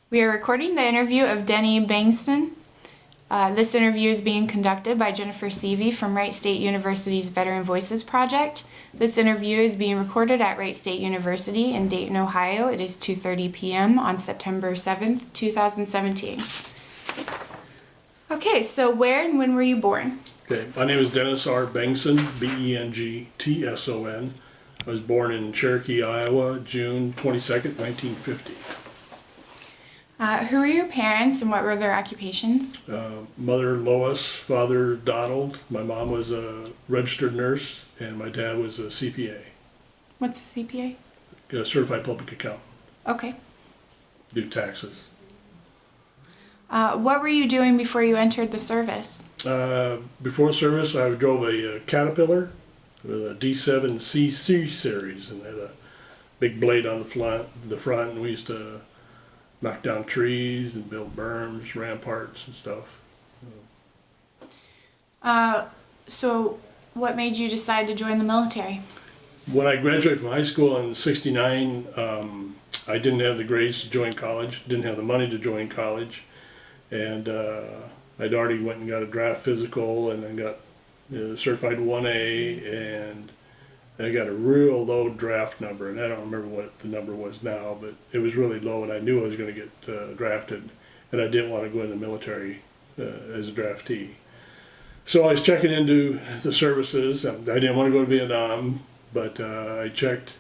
We are recording the interview of Denny Bengtson. This interview is being conducted by Jennifer Seavey from Wright State University's Veteran Voices Project. This interview is being recorded at Wright State University in Dayton, Ohio. It is 2:30 p.m. on September 7th, 2017. Okay, so where and when were you born? Okay, my name is Dennis R. Bengtson, B-E-N-G-T-S-O-N. I was born in Cherokee, Iowa, June 22nd, 1950. Who were your parents and what were their occupations? Mother Lois, father Donald. My mom was a registered nurse and my dad was a CPA, What's a CPA? a certified public accountant, Okay. do taxes. What were you doing before you entered the service? Before service, I drove a Caterpillar with a D7 CC series and had a big blade on the front, and we used to knock down trees and build berms, ramparts and stuff. So what made you decide to join the military? When I graduated from high school in '69, I didn't have the grades to join college, didn't have the money to join college, and I'd already went and got a draft physical and then got certified 1A, and I got a real low draft number, and I don't remember what the number was now, but it was really low, and I knew I was going to get drafted, and I didn't want to go in the military as a draftee. So I was checking into the services. I didn't want to go to Vietnam, but I checked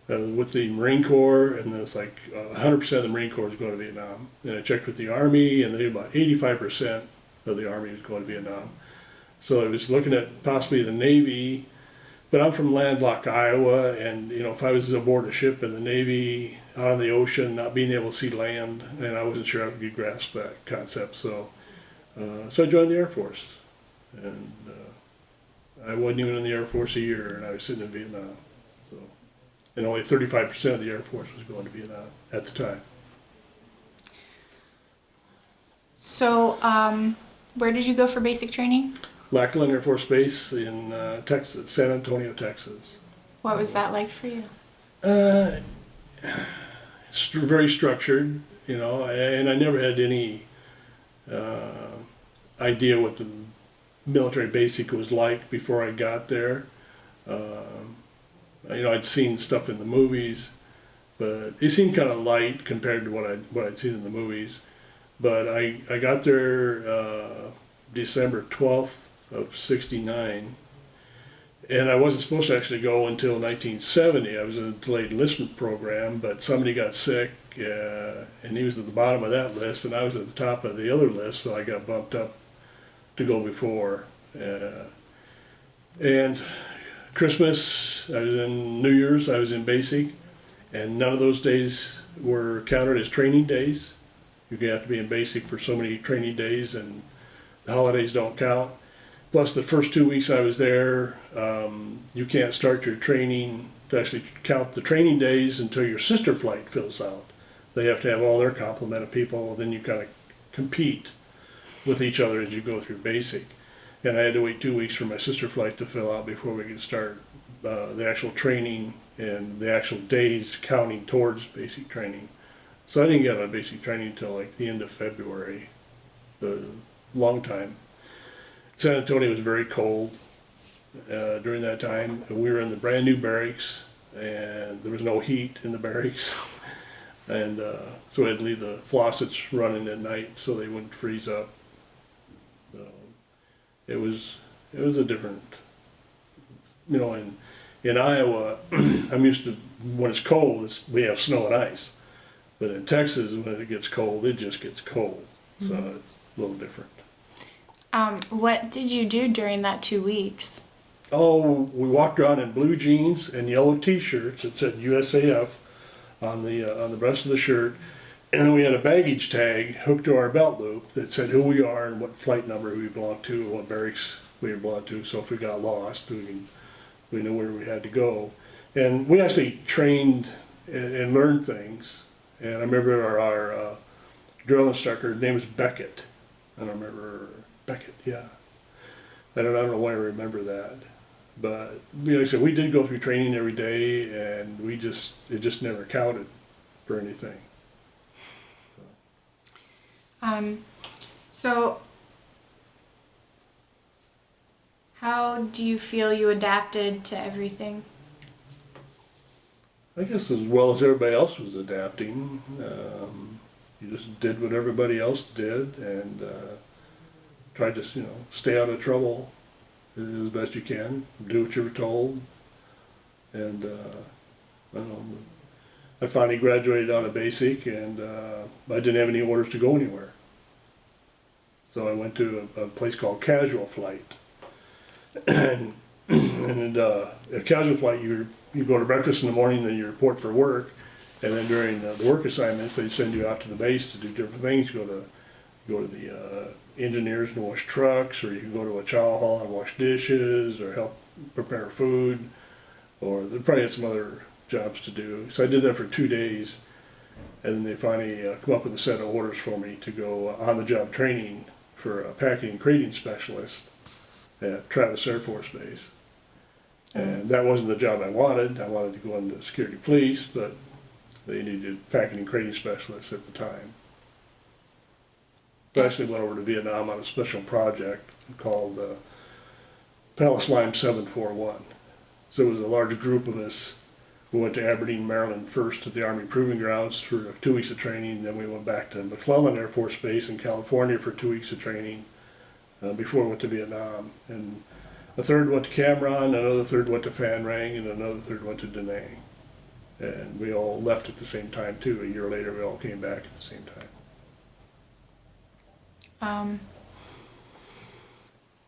with the Marine Corps, and it's like 100% of the Marine Corps was going to Vietnam. And I checked with the Army, and about 85% of the Army was going to Vietnam. So I was looking at possibly the Navy. But I'm from landlocked Iowa, and if I was aboard a ship in the Navy out on the ocean, not being able to see land, and I wasn't sure I could grasp that concept, so I joined the Air Force, and I wasn't even in the Air Force a year, and I was sitting in Vietnam, so, and only 35% of the Air Force was going to Vietnam at the time. So where did you go for basic training? Lackland Air Force Base in Texas, San Antonio, Texas. What was that like for you? Very structured, and I never had any idea what the military basic was like before I got there. I'd seen stuff in the movies, but it seemed kind of light compared to what I'd seen in the movies. But I got there December 12th of '69, and I wasn't supposed to actually go until 1970. I was in a delayed enlistment program, but somebody got sick, and he was at the bottom of that list, and I was at the top of the other list, so I got bumped up to go before. And Christmas, I was in New Year's, I was in basic, and none of those days were counted as training days. You have to be in basic for so many training days, and the holidays don't count. Plus, the first 2 weeks I was there, you can't start your training to actually count the training days until your sister flight fills out. They have to have all their complement of people, then you kind of compete with each other as you go through basic. And I had to wait 2 weeks for my sister flight to fill out before we could start the actual training and the actual days counting towards basic training. So I didn't get out of basic training until like the end of February, a long time. San Antonio was very cold during that time. We were in the brand new barracks, and there was no heat in the barracks, and so we had to leave the faucets running at night so they wouldn't freeze up. So it was a different, in Iowa, I'm used to when it's cold, we have snow and ice, but in Texas when it gets cold, it just gets cold, so it's a little different. What did you do during that 2 weeks? Oh, we walked around in blue jeans and yellow T-shirts that said USAF on the breast of the shirt, and then we had a baggage tag hooked to our belt loop that said who we are and what flight number we belonged to and what barracks we belonged to. So if we got lost, we knew where we had to go. And we actually trained and learned things. And I remember our drill instructor, his name was Beckett. I don't remember. Beckett, yeah. I don't know why I remember that. But like I said, we did go through training every day, and it just never counted for anything. So how do you feel you adapted to everything? I guess as well as everybody else was adapting. You just did what everybody else did and tried to, stay out of trouble as best you can. Do what you were told. And I don't know. I finally graduated out of basic, and I didn't have any orders to go anywhere. So I went to a place called Casual Flight. And at Casual Flight, you go to breakfast in the morning, then you report for work, and then during the work assignments, they send you out to the base to do different things. You go to the engineers and wash trucks, or you can go to a chow hall and wash dishes, or help prepare food, or they probably had some other jobs to do. So I did that for 2 days, and then they finally come up with a set of orders for me to go on-the-job training for a packing and crating specialist at Travis Air Force Base. And that wasn't the job I wanted. I wanted to go into security police, but they needed packing and crating specialists at the time. So I actually went over to Vietnam on a special project called Palace Lime 741. So it was a large group of us. We went to Aberdeen, Maryland first to the Army Proving Grounds for 2 weeks of training. Then we went back to McClellan Air Force Base in California for 2 weeks of training before we went to Vietnam. And a third went to Cam Ranh, another third went to Phan Rang, and another third went to Da Nang. And we all left at the same time too. A year later we all came back at the same time.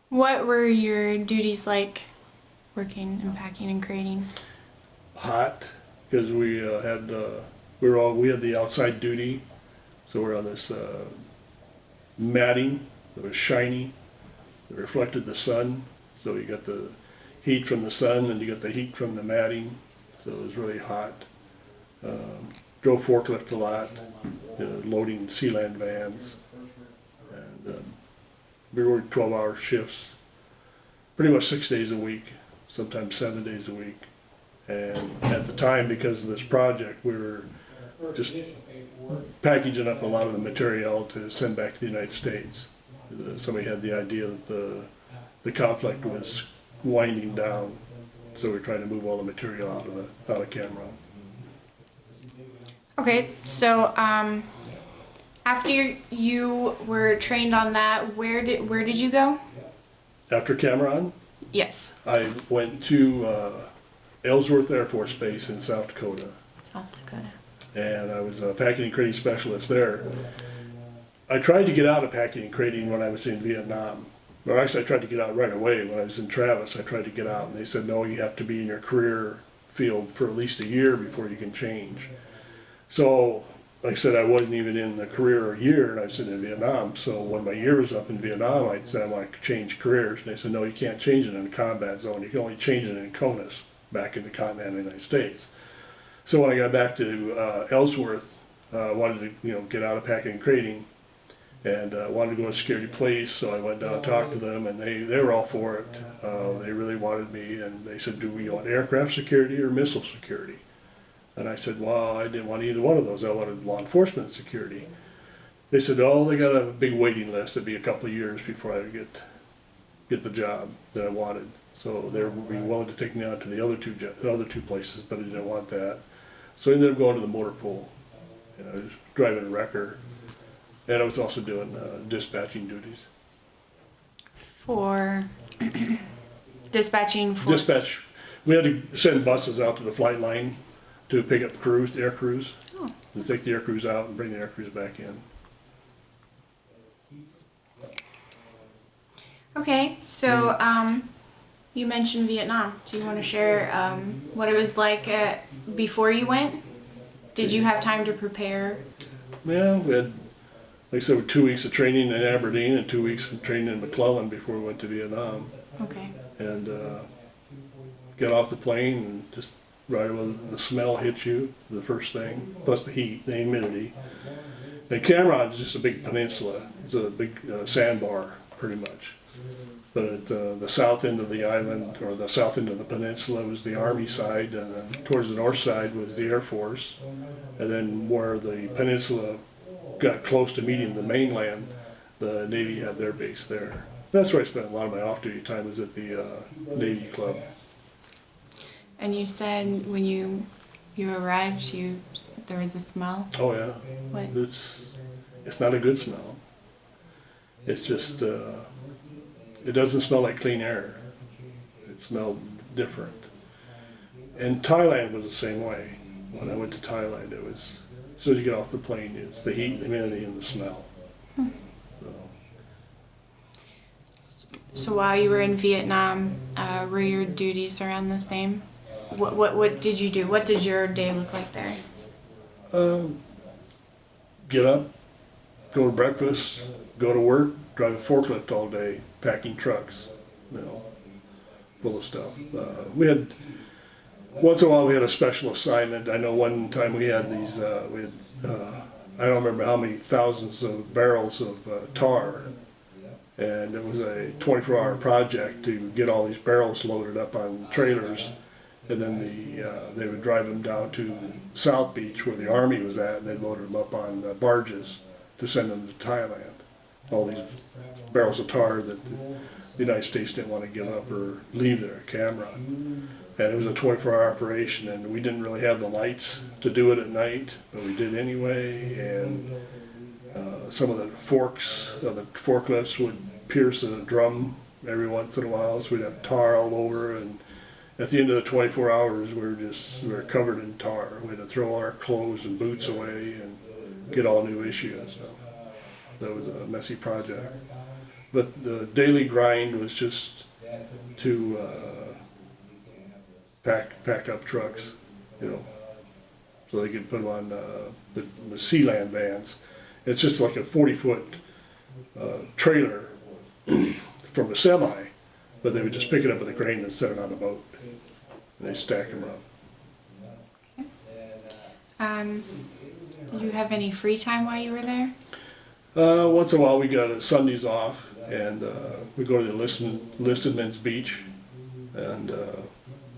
What were your duties like working and packing and crating? Hot, because we had the outside duty, so we're on this matting that was shiny, that reflected the sun. So you got the heat from the sun and you got the heat from the matting, so it was really hot. Drove forklift a lot, loading Sealand vans, and we worked 12-hour shifts, pretty much 6 days a week, sometimes 7 days a week. And at the time, because of this project, we were just packaging up a lot of the material to send back to the United States. Somebody had the idea that the conflict was winding down, so we're trying to move all the material out of Cam Ranh. Okay, so after you were trained on that, where did you go? After Cam Ranh, Yes. I went to Ellsworth Air Force Base in South Dakota. South Dakota. And I was a packing and crating specialist there. I tried to get out of packing and crating when I was in Vietnam. Or actually I tried to get out right away. When I was in Travis, I tried to get out, and they said, no, you have to be in your career field for at least a year before you can change. So, like I said, I wasn't even in the career a year, and I was sitting in Vietnam. So when my year was up in Vietnam, I said I want to change careers. And they said, no, you can't change it in a combat zone. You can only change it in CONUS, back in the continental United States. So when I got back to Ellsworth, I wanted to get out of packing and crating, and wanted to go to security police. So I went down and talked to them, and they were all for it. They really wanted me, and they said, do we want aircraft security or missile security? And I said, well, I didn't want either one of those. I wanted law enforcement security. They said, oh, they got a big waiting list. It'd be a couple of years before I would get the job that I wanted. So they would be willing to take me out to the other two places, but I didn't want that. So I ended up going to the motor pool. I was driving a wrecker, and I was also doing dispatching duties. For dispatching for... Dispatch. We had to send buses out to the flight line to pick up crews, air crews. Oh. To take the air crews out and bring the air crews back in. Okay, so you mentioned Vietnam. Do you want to share what it was like before you went? Did you have time to prepare? Yeah, we had, like I said, 2 weeks of training in Aberdeen and 2 weeks of training in McClellan before we went to Vietnam. Okay. And got off the plane and just right away the smell hits you, the first thing, plus the heat, the humidity. And Cam Ranh is just a big peninsula. It's a big sandbar, pretty much. But at the south end of the island, or the south end of the peninsula, was the Army side, and then towards the north side was the Air Force. And then where the peninsula got close to meeting the mainland, the Navy had their base there. That's where I spent a lot of my off-duty time, was at the Navy Club. And you said when you arrived, there was a smell. Oh yeah, What? it's not a good smell. It's just it doesn't smell like clean air. It smelled different. And Thailand was the same way. When I went to Thailand, it was, as soon as you get off the plane, it's the heat, the humidity, and the smell. So while you were in Vietnam, were your duties around the same? What did you do? What did your day look like there? Get up, go to breakfast, go to work, drive a forklift all day, packing trucks, you know, full of stuff. We had, once in a while we had a special assignment. I know one time we had these, I don't remember how many thousands of barrels of tar, and it was a 24-hour project to get all these barrels loaded up on trailers, and then they would drive them down to South Beach where the Army was at, and they loaded them up on barges to send them to Thailand. All these barrels of tar that the United States didn't want to give up or leave there at Cameron. And it was a 24-hour operation, and we didn't really have the lights to do it at night, but we did anyway. And some of the forks of the forklifts would pierce the drum every once in a while, so we'd have tar all over. And at the end of the 24 hours, we were covered in tar. We had to throw all our clothes and boots away and get all new issues. So that was a messy project. But the daily grind was just to pack up trucks, you know, so they could put them on the Sealand vans. It's just like a 40-foot trailer from a semi, but they would just pick it up with a crane and set it on a boat, and they stack them up. Did you have any free time while you were there? Once in a while we got Sundays off, and we go to the enlisted men's beach, and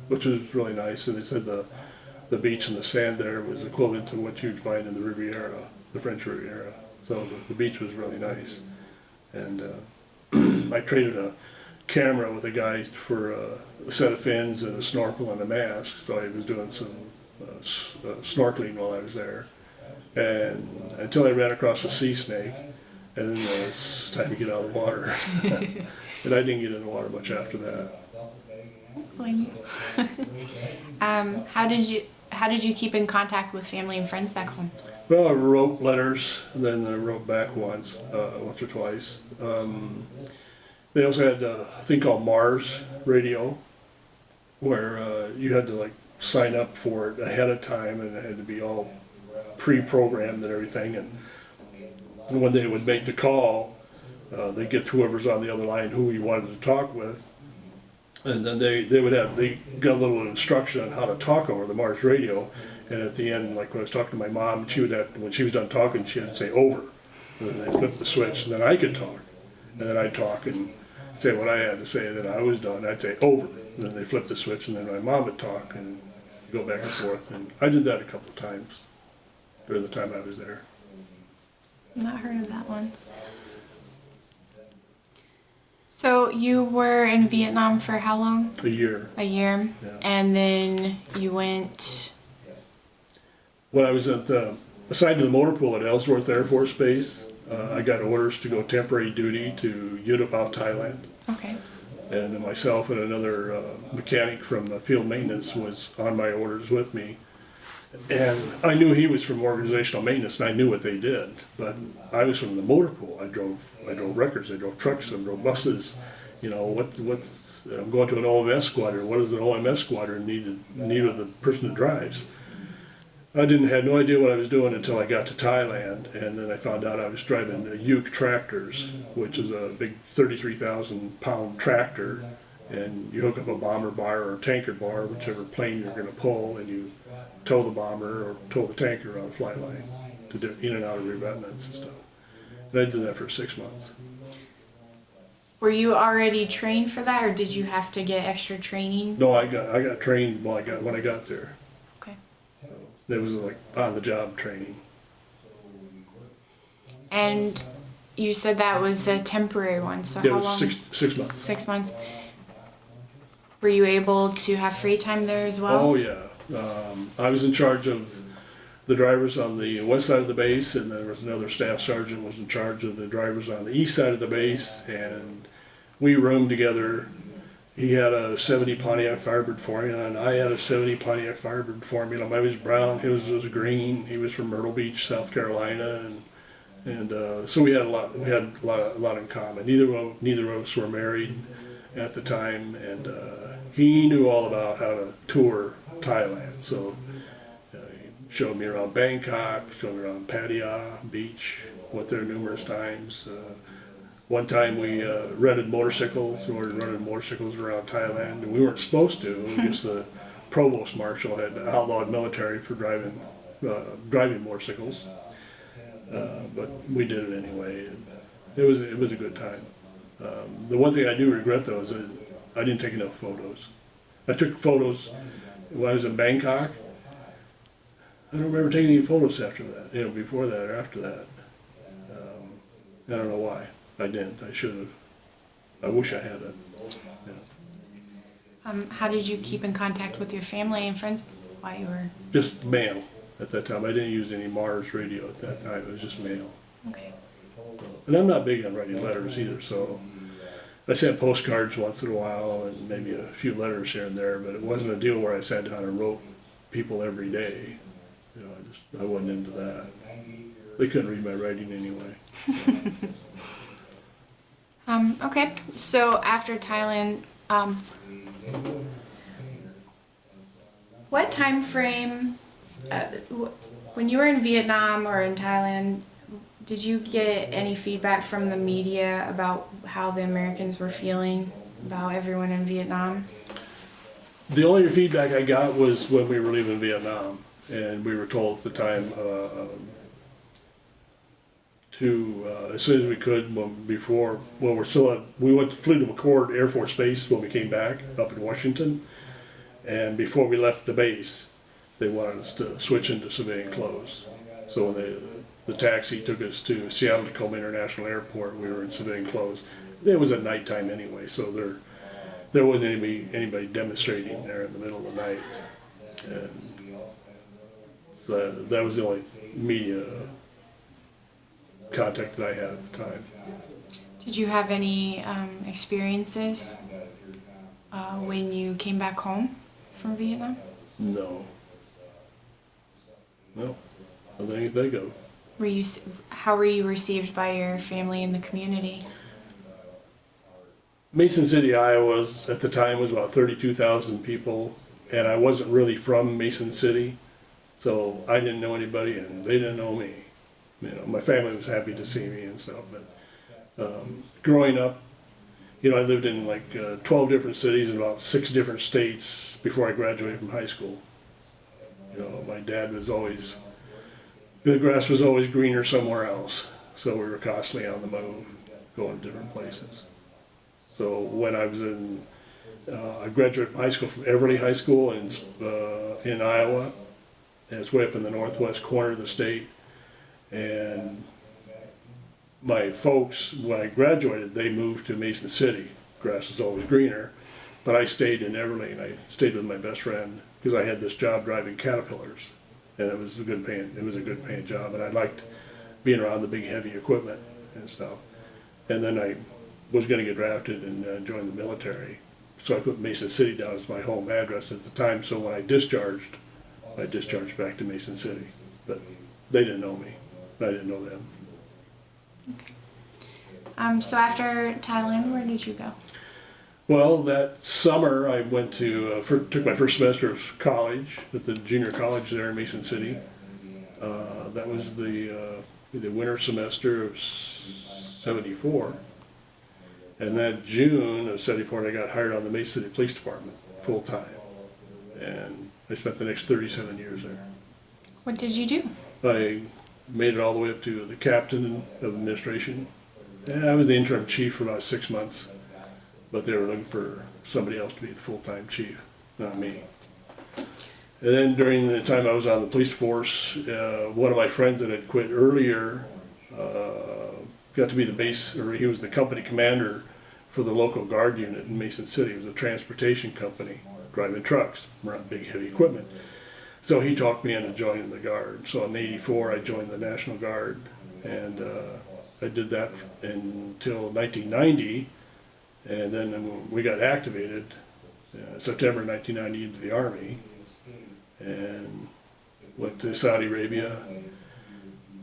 which was really nice. And they said the beach and the sand there was equivalent to what you'd find in the Riviera, the French Riviera. So the beach was really nice. And I traded a camera with a guy for a set of fins and a snorkel and a mask. So I was doing some snorkeling while I was there, and until I ran across a sea snake, and then it was time to get out of the water. And I didn't get in the water much after that. Blame you. How did you keep in contact with family and friends back home? Well, I wrote letters, and then I wrote back once or twice. They also had a thing called Mars radio, where you had to like sign up for it ahead of time, and it had to be all pre-programmed and everything. And when they would make the call, they'd get whoever's on the other line who you wanted to talk with, and then they got a little instruction on how to talk over the Mars radio. And at the end, like when I was talking to my mom, she would have, when she was done talking, she would say over, and then they flipped the switch, and then I could talk, and then I'd talk and say what I had to say. Then I was done, I'd say over, and then they flipped the switch, and then my mom would talk and go back and forth. And I did that a couple of times during the time I was there. Not heard of that one. So you were in Vietnam for how long? A year. A year. Yeah. And then you went... When I was assigned to the motor pool at Ellsworth Air Force Base, I got orders to go temporary duty to Utapao, Thailand. Okay. And then myself and another mechanic from the field maintenance was on my orders with me. And I knew he was from organizational maintenance, and I knew what they did. But I was from the motor pool. I drove records, I drove trucks, I drove buses. You know, I'm going to an OMS squadron. What does an OMS squadron need of the person that drives? I had no idea what I was doing until I got to Thailand, and then I found out I was driving Uke tractors, which is a big 33,000-pound tractor, and you hook up a bomber bar or a tanker bar, whichever plane you're going to pull, and you tow the bomber or tow the tanker on the flight line to do in and out of revetments and stuff. And I did that for 6 months. Were you already trained for that, or did you have to get extra training? No, I got trained when I got there. Okay. It was like on-the-job training. And you said that was a temporary one, so Yeah, how it was long? 6 months. 6 months. Were you able to have free time there as well? Oh, yeah. I was in charge of the drivers on the west side of the base, and there was another staff sergeant was in charge of the drivers on the east side of the base, and we roomed together. He had a 70 Pontiac Firebird Formula, and I had a 70 Pontiac Firebird Formula. Mine was brown, his was green. He was from Myrtle Beach, South Carolina, and so we had a lot. We had a lot in common. Neither of us were married at the time, and he knew all about how to tour Thailand. So he showed me around Bangkok, showed me around Pattaya Beach. Went there numerous times. One time we rented motorcycles. We were renting motorcycles around Thailand, and we weren't supposed to. It was just the provost marshal had outlawed military for driving motorcycles. But we did it anyway. And it was a good time. The one thing I do regret though is that I didn't take enough photos. I took photos when I was in Bangkok. I don't remember taking any photos after that. Before that or after that. I don't know why. I didn't. I should have. I wish I had it. Yeah. How did you keep in contact with your family and friends while you were? Just mail at that time. I didn't use any Mars radio at that time. It was just mail. Okay. And I'm not big on writing letters either, so I sent postcards once in a while and maybe a few letters here and there, but it wasn't a deal where I sat down and wrote people every day. I wasn't into that. They couldn't read my writing anyway. Okay, so after Thailand, what time frame, when you were in Vietnam or in Thailand, did you get any feedback from the media about how the Americans were feeling about everyone in Vietnam? The only feedback I got was when we were leaving Vietnam, and we were told at the time as soon as we could, we flew to McCord Air Force Base when we came back up in Washington, and before we left the base, they wanted us to switch into civilian clothes. So when the taxi took us to Seattle Tacoma International Airport, we were in civilian clothes. It was at nighttime anyway, so there wasn't anybody demonstrating there in the middle of the night, and so that was the only media contact that I had at the time. Did you have any experiences when you came back home from Vietnam? No. No. Nothing I can think of. How were you received by your family and the community? Mason City, Iowa, at the time was about 32,000 people, and I wasn't really from Mason City, so I didn't know anybody, and they didn't know me. My family was happy to see me and stuff, but growing up, I lived in like 12 different cities in about 6 different states before I graduated from high school. My dad was always, the grass was always greener somewhere else, so we were constantly on the move, going to different places. So when I was I graduated from high school from Everly High School in Iowa, and it's way up in the northwest corner of the state. And my folks, when I graduated, they moved to Mason City. Grass is always greener, but I stayed in Everly, and I stayed with my best friend because I had this job driving Caterpillars, and it was a good paying job, and I liked being around the big heavy equipment and stuff. And then I was going to get drafted and join the military, so I put Mason City down as my home address at the time. So when I discharged back to Mason City, but they didn't know me. I didn't know them. So after Thailand, where did you go? Well, that summer I went to, took my first semester of college at the junior college there in Mason City. That was the winter semester of '74. And that June of '74, I got hired on the Mason City Police Department full time. And I spent the next 37 years there. What did you do? I made it all the way up to the captain of administration. And I was the interim chief for about 6 months, but they were looking for somebody else to be the full-time chief, not me. And then during the time I was on the police force, one of my friends that had quit earlier got to be the base, or he was the company commander for the local guard unit in Mason City. It was a transportation company, driving trucks, around big heavy equipment. So he talked me into joining the Guard. So in '84 I joined the National Guard, and I did that until 1990, and then we got activated September 1990 into the Army, and went to Saudi Arabia.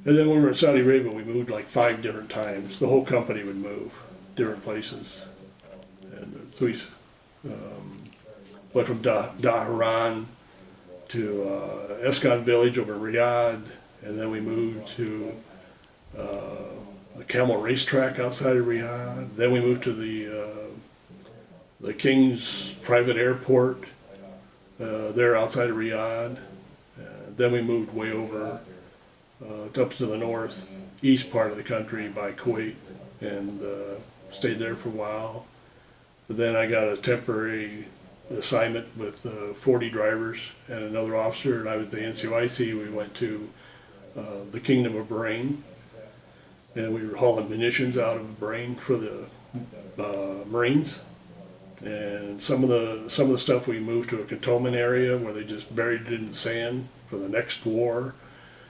And then when we were in Saudi Arabia, we moved like 5 different times. The whole company would move different places. And so we went from Dhahran to Escon Village over in Riyadh, and then we moved to the Camel Racetrack outside of Riyadh. Then we moved to the King's private airport there outside of Riyadh. Then we moved way over up to the northeast part of the country by Kuwait, and stayed there for a while. Then I got a temporary assignment with 40 drivers and another officer, and I was the NCOIC. We went to the Kingdom of Bahrain, and we were hauling munitions out of Bahrain for the Marines. And some of the stuff we moved to a cantonment area where they just buried it in the sand for the next war.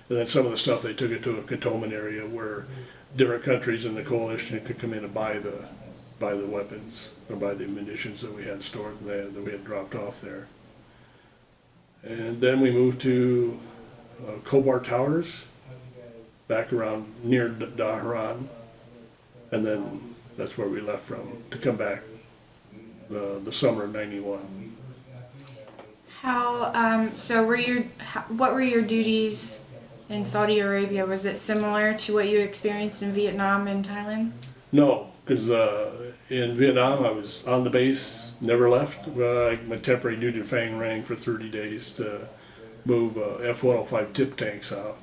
And then some of the stuff they took it to a cantonment area where different countries in the coalition could come in and buy the weapons or buy the munitions that we had stored there, that we had dropped off there. And then we moved to Khobar Towers, back around near Dhahran, and then that's where we left from to come back the summer of '91. What were your duties in Saudi Arabia? Was it similar to what you experienced in Vietnam and Thailand? No, because in Vietnam I was on the base, never left. My temporary duty to Phang Rang for 30 days to move F-105 tip tanks out.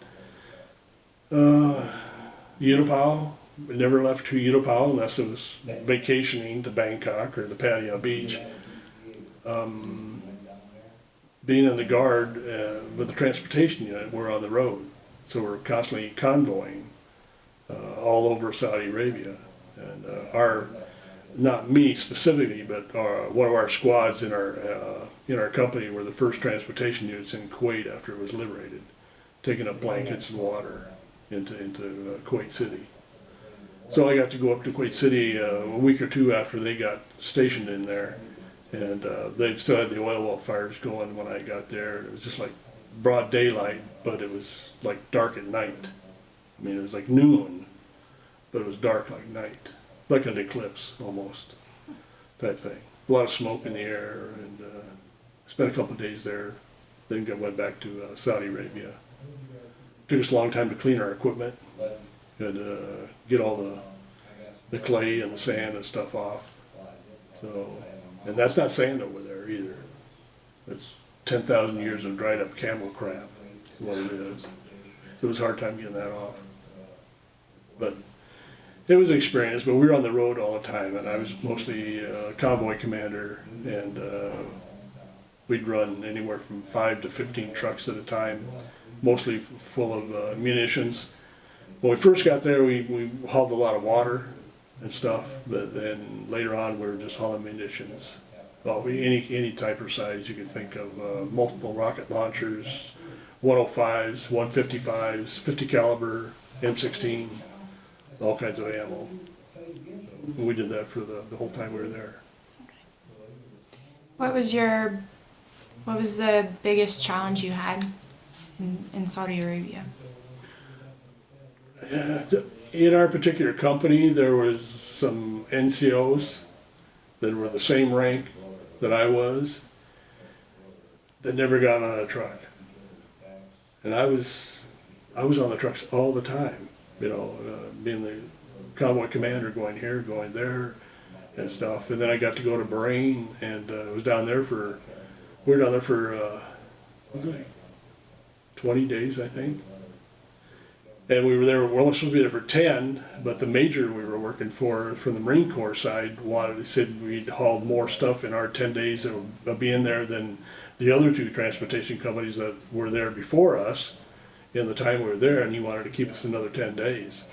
Utapao, never left to Utapao unless it was vacationing to Bangkok or to Pattaya Beach. Being in the Guard with the transportation unit, we're on the road. So we're constantly convoying all over Saudi Arabia. And not me specifically, but one of our squads in our company were the first transportation units in Kuwait after it was liberated, taking up blankets and water into Kuwait City. So I got to go up to Kuwait City a week or two after they got stationed in there, and they still had the oil well fires going when I got there. It was just like broad daylight, but it was like dark at night. I mean, it was like noon, but it was dark like night, like an eclipse almost, type thing. A lot of smoke in the air, and spent a couple of days there. Then went back to Saudi Arabia. Took us a long time to clean our equipment and get all the clay and the sand and stuff off. So, and that's not sand over there either. It's 10,000 years of dried up camel crap, is what it is. So it was a hard time getting that off. But it was an experience, but we were on the road all the time, and I was mostly a convoy commander, and we'd run anywhere from 5 to 15 trucks at a time, mostly full of munitions. When we first got there, we hauled a lot of water and stuff, but then later on we were just hauling munitions. Well, any type or size you could think of, multiple rocket launchers, 105s, 155s, 50 caliber, M16, all kinds of ammo. We did that for the whole time we were there. What was the biggest challenge you had in Saudi Arabia? In our particular company, there was some NCOs that were the same rank that I was that never got on a truck, and I was on the trucks all the time. You know, being the convoy commander, going here, going there, and stuff. And then I got to go to Bahrain, and we were down there for 20 days, I think. And we were only supposed to be there for 10, but the major we were working for, from the Marine Corps side, said we'd haul more stuff in our 10 days that would be in there than the other 2 transportation companies that were there before us in the time we were there, and he wanted to keep us another 10 days.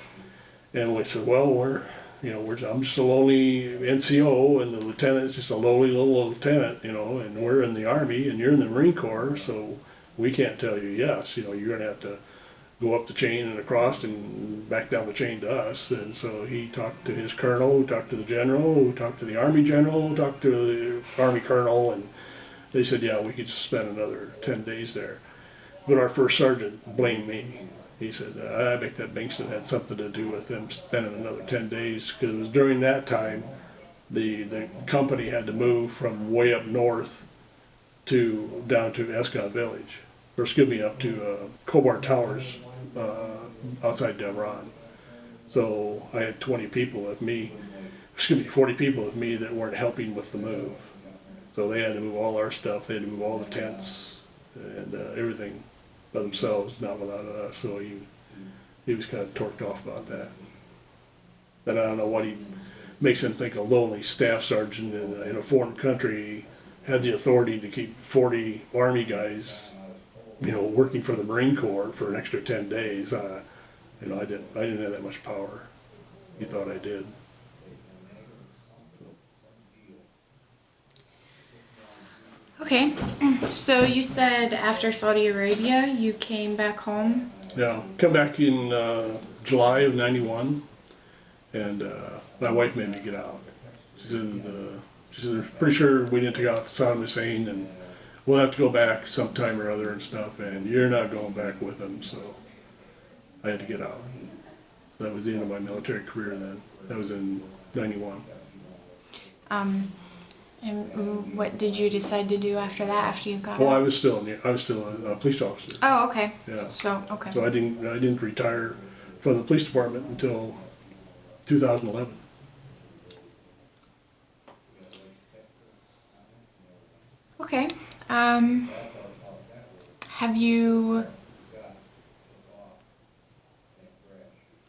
And we said, well, I'm just a lowly NCO, and the lieutenant's just a lowly little lieutenant, and we're in the Army, and you're in the Marine Corps, so we can't tell you yes. You're gonna have to go up the chain and across and back down the chain to us. And so he talked to his colonel, who talked to the general, who talked to the Army general, who talked to the Army colonel, and they said, yeah, we could spend another 10 days there. But our first sergeant blamed me. He said, I bet that Bengtson had something to do with them spending another 10 days, because it was during that time the company had to move from way up north down to Escott Village, or excuse me, up to Cobart Towers outside Deveron. So I had 20 people with me, 40 people with me that weren't helping with the move. So they had to move all our stuff, they had to move all the tents and everything by themselves, not without us. So he was kind of torqued off about that. And I don't know what makes him think a lonely staff sergeant in a foreign country had the authority to keep 40 Army guys, working for the Marine Corps for an extra 10 days. I didn't have that much power. He thought I did. Okay, so you said after Saudi Arabia you came back home? Yeah, come back in July of '91, and my wife made me get out. She said, pretty sure we didn't take out Saddam Hussein, and we'll have to go back sometime or other and stuff, and you're not going back with them, so I had to get out. That was the end of my military career then. That was in '91. And what did you decide to do after that, after you got Well, out? I was still a police officer. Oh, okay. Yeah. So, okay. So I didn't retire from the police department until 2011. Okay. Are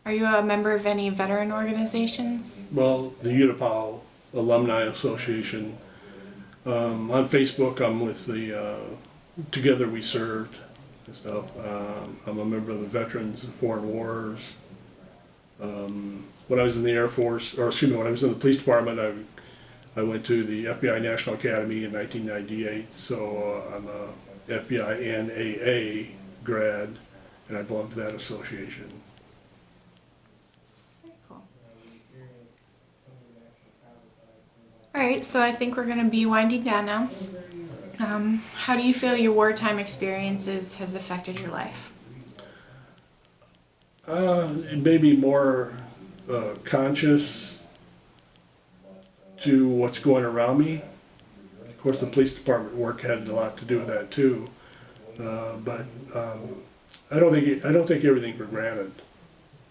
you a member of any veteran organizations? Well, the Utapau Alumni Association. On Facebook, I'm with the Together We Served and stuff. I'm a member of the Veterans of Foreign Wars. When I was in the Air Force, or excuse me, when I was in the police department, I went to the FBI National Academy in 1998. So I'm a FBI NAA grad, and I belong to that association. All right, so I think we're going to be winding down now. How do you feel your wartime experiences has affected your life? It made me more conscious to what's going around me. Of course, the police department work had a lot to do with that too. But I don't think everything for granted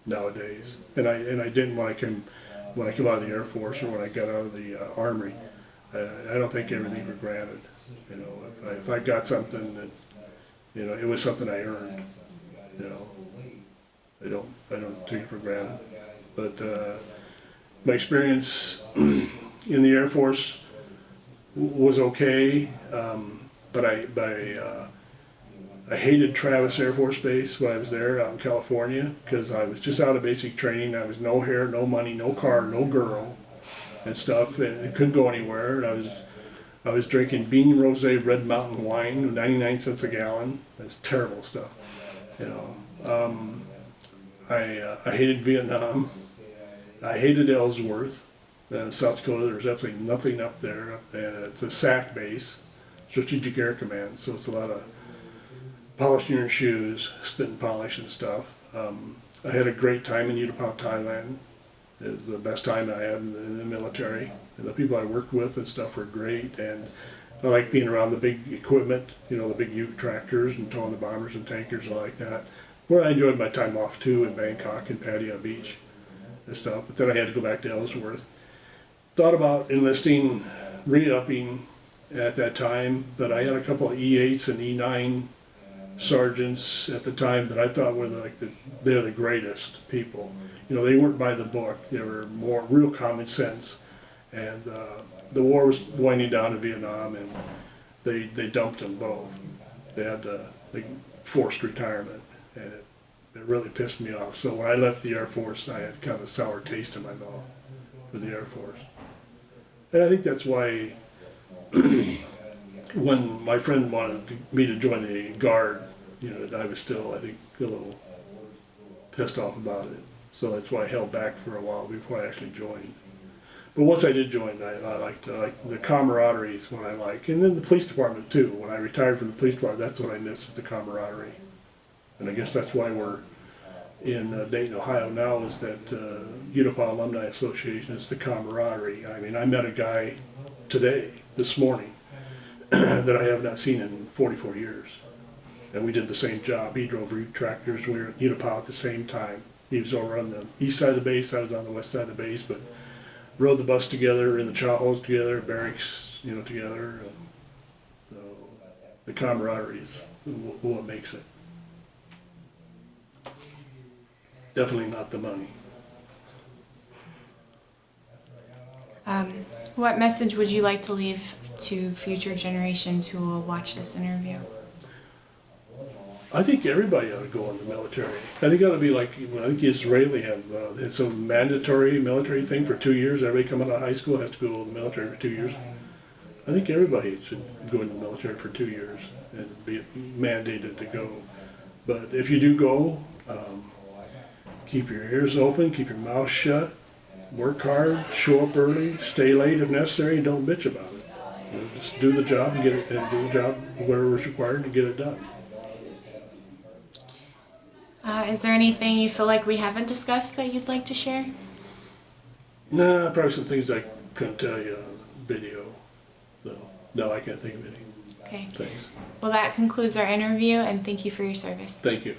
nowadays, and I didn't when I came out of the Air Force or when I got out of the Army. I don't think everything for granted. If I got something that, it was something I earned. I don't take it for granted. But my experience in the Air Force was okay, but I hated Travis Air Force Base when I was there out in California, because I was just out of basic training. I was no hair, no money, no car, no girl and stuff, and couldn't go anywhere. And I was drinking Bean Rosé Red Mountain wine, 99 cents a gallon. It was terrible stuff. I hated Vietnam. I hated Ellsworth, South Dakota. There's absolutely nothing up there, and it's a SAC base, Strategic Air Command. So it's a lot of polishing your shoes, spit and polish and stuff. I had a great time in Utapau, Thailand. It was the best time I had in the military. And the people I worked with and stuff were great. And I like being around the big equipment, the big Ute tractors and towing the bombers and tankers and like that. Where I enjoyed my time off too in Bangkok and Pattaya Beach and stuff. But then I had to go back to Ellsworth. Thought about enlisting, re-upping at that time, but I had a couple of E8s and E9 sergeants at the time that I thought were they're the greatest people. They weren't by the book. They were more real common sense. And the war was winding down in Vietnam, and they dumped them both. They had forced retirement, and it really pissed me off. So when I left the Air Force, I had kind of a sour taste in my mouth for the Air Force. And I think that's why when my friend wanted me to join the Guard, you know, I was still, I think, a little pissed off about it. So that's why I held back for a while before I actually joined. But once I did join, I liked the camaraderie is what I like. And then the police department too. When I retired from the police department, that's what I missed, is the camaraderie. And I guess that's why we're in Dayton, Ohio now, is that Utah Alumni Association. It's the camaraderie. I mean, I met a guy today, this morning, that I have not seen in 44 years. And we did the same job. He drove root tractors. We were at Utah at the same time. He was over on the east side of the base. I was on the west side of the base, but rode the bus together, in the chow holes together, barracks, you know, together. So the camaraderie is what makes it. Definitely not the money. What message would you like to leave to future generations who will watch this interview? I think everybody ought to go in the military. I think it ought to be like, I think Israeli have it's a mandatory military thing for 2 years. Everybody coming out of high school has to go to the military for 2 years. I think everybody should go into the military for 2 years and be mandated to go. But if you do go, keep your ears open, keep your mouth shut, work hard, show up early, stay late if necessary, don't bitch about it. You know, just do the job and get it, and do the job whatever is required to get it done. Is there anything you feel like we haven't discussed that you'd like to share? Nah, probably some things I couldn't tell you on video. No, I can't think of any. Okay. Thanks. Well, that concludes our interview, and thank you for your service. Thank you.